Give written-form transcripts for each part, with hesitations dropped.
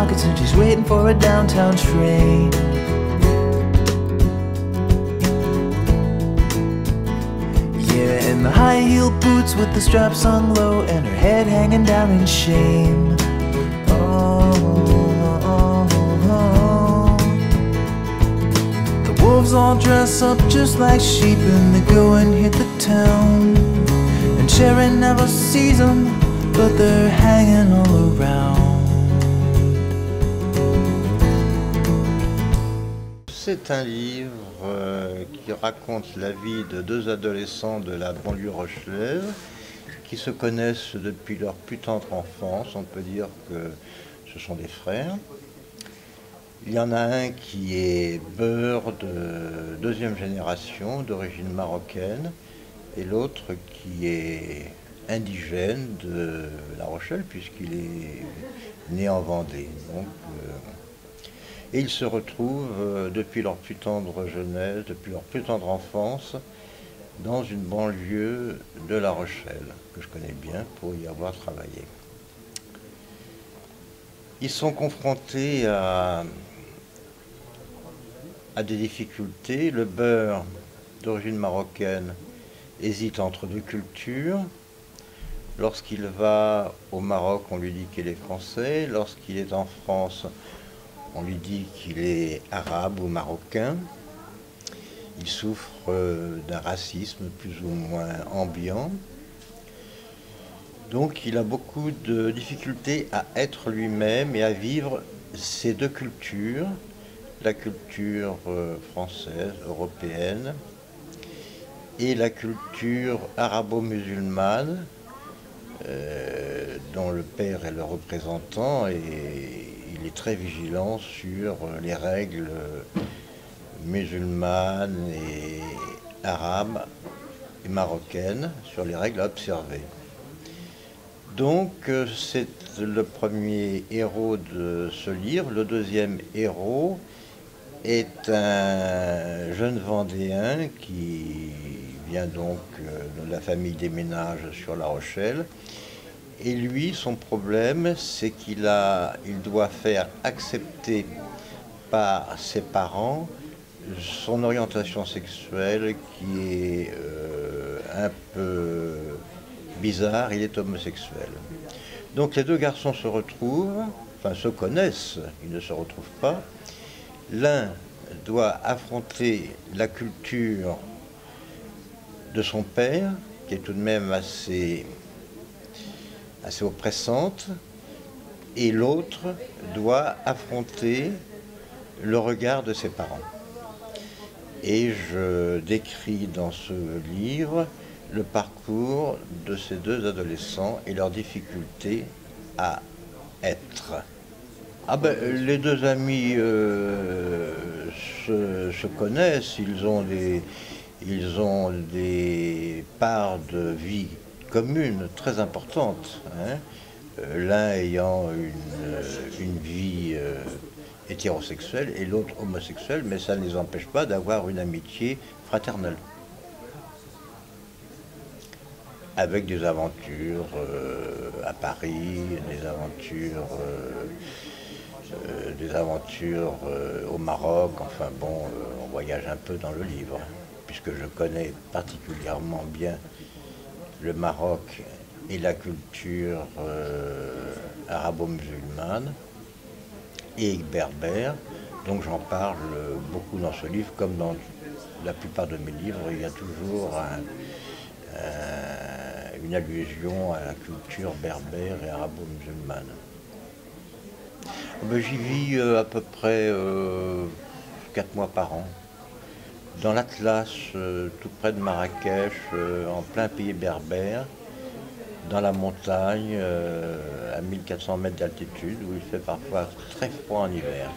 pockets and she's waiting for a downtown train. Yeah, in the high-heeled boots with the straps hung low and her head hanging down in shame. The wolves all dress up just like sheep and they go and hit the town. And Sharon never sees them, but they're hanging all around. C'est un livre qui raconte la vie de deux adolescents de la banlieue rochelaise qui se connaissent depuis leur plus tendre enfance. On peut dire que ce sont des frères. Il y en a un qui est beurre de deuxième génération, d'origine marocaine, et l'autre qui est indigène de La Rochelle, puisqu'il est né en Vendée. Donc, et ils se retrouvent depuis leur plus tendre jeunesse, depuis leur plus tendre enfance, dans une banlieue de La Rochelle, que je connais bien pour y avoir travaillé. Ils sont confrontés à des difficultés. Le beurre, d'origine marocaine, hésite entre deux cultures. Lorsqu'il va au Maroc, on lui dit qu'il est français. Lorsqu'il est en France, on lui dit qu'il est arabe ou marocain. Il souffre d'un racisme plus ou moins ambiant. Donc il a beaucoup de difficultés à être lui-même et à vivre ces deux cultures, la culture française, européenne, et la culture arabo-musulmane, dont le père est le représentant, et il est très vigilant sur les règles musulmanes et arabes et marocaines, sur les règles à observer. Donc c'est le premier héros de ce livre. Le deuxième héros est un jeune Vendéen qui vient donc de la famille des Ménages sur La Rochelle. Et lui, son problème, c'est qu'il doit faire accepter par ses parents son orientation sexuelle qui est un peu bizarre. Il est homosexuel. Donc les deux garçons se retrouvent, enfin se connaissent, ils ne se retrouvent pas. L'un doit affronter la culture de son père, qui est tout de même assez oppressante, et l'autre doit affronter le regard de ses parents. Et je décris dans ce livre le parcours de ces deux adolescents et leurs difficultés à être. Les deux amis se connaissent, ils ont des parts de vie communes très importantes, hein. L'un ayant une vie hétérosexuelle et l'autre homosexuelle, mais ça ne les empêche pas d'avoir une amitié fraternelle, avec des aventures à Paris, des aventures au Maroc. Enfin bon, on voyage un peu dans le livre, puisque je connais particulièrement bien le Maroc et la culture arabo-musulmane et berbère. Donc j'en parle beaucoup dans ce livre, comme dans la plupart de mes livres. Il y a toujours une allusion à la culture berbère et arabo-musulmane. J'y vis à peu près 4 mois par an. Dans l'Atlas, tout près de Marrakech, en plein pays berbère, dans la montagne, à 1400 mètres d'altitude, où il fait parfois très froid en hiver.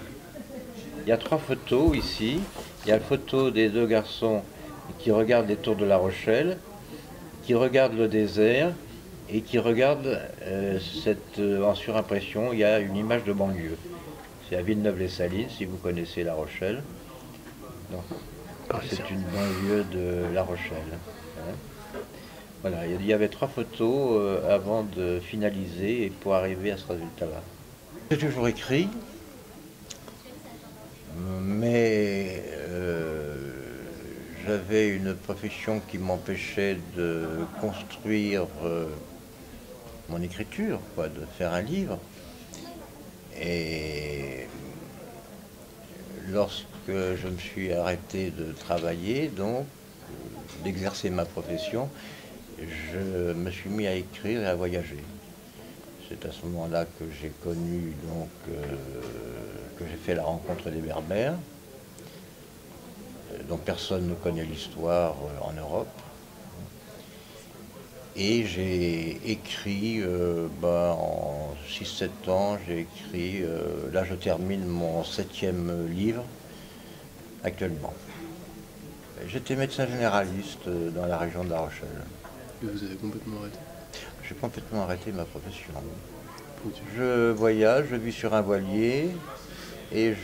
Il y a 3 photos ici. Il y a la photo des deux garçons qui regardent les tours de La Rochelle, qui regardent le désert et qui regardent en surimpression, il y a une image de banlieue. C'est à Villeneuve-les-Salines, si vous connaissez La Rochelle. C'est une banlieue de La Rochelle. Hein. Voilà, il y avait 3 photos avant de finaliser et pour arriver à ce résultat-là. J'ai toujours écrit, mais j'avais une profession qui m'empêchait de construire mon écriture, quoi, de faire un livre. Et lorsque je me suis arrêté de travailler, donc d'exercer ma profession, je me suis mis à écrire et à voyager. C'est à ce moment-là que j'ai connu, donc, que j'ai fait la rencontre des Berbères, dont personne ne connaît l'histoire en Europe. Et j'ai écrit, en 6-7 ans, j'ai écrit, là je termine mon 7e livre actuellement. J'étais médecin généraliste dans la région de La Rochelle. Et vous avez complètement arrêté? J'ai complètement arrêté ma profession. Je voyage, je vis sur un voilier et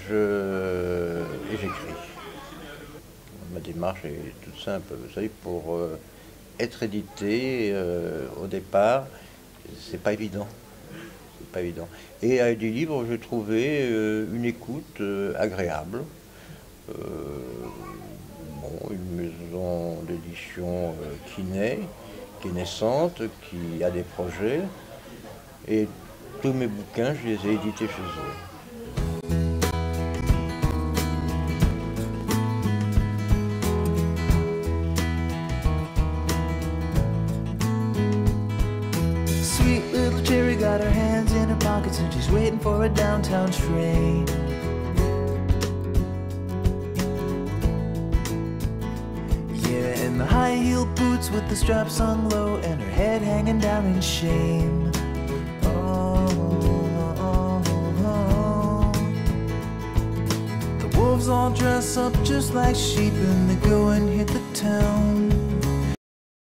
j'écris. Ma démarche est toute simple. Vous savez, pour être édité au départ, c'est pas évident. C'est pas évident. Et avec des livres, j'ai trouvé une écoute agréable. Une maison d'édition qui est naissante, qui a des projets, et tous mes bouquins, je les ai édités chez eux. Sweet little Cherry got her hands in her pockets and she's waiting for a downtown train. Yeah, in the high-heeled boots with the straps hung low and her head hanging down in shame. The wolves all dress up just like sheep and they go and hit the town.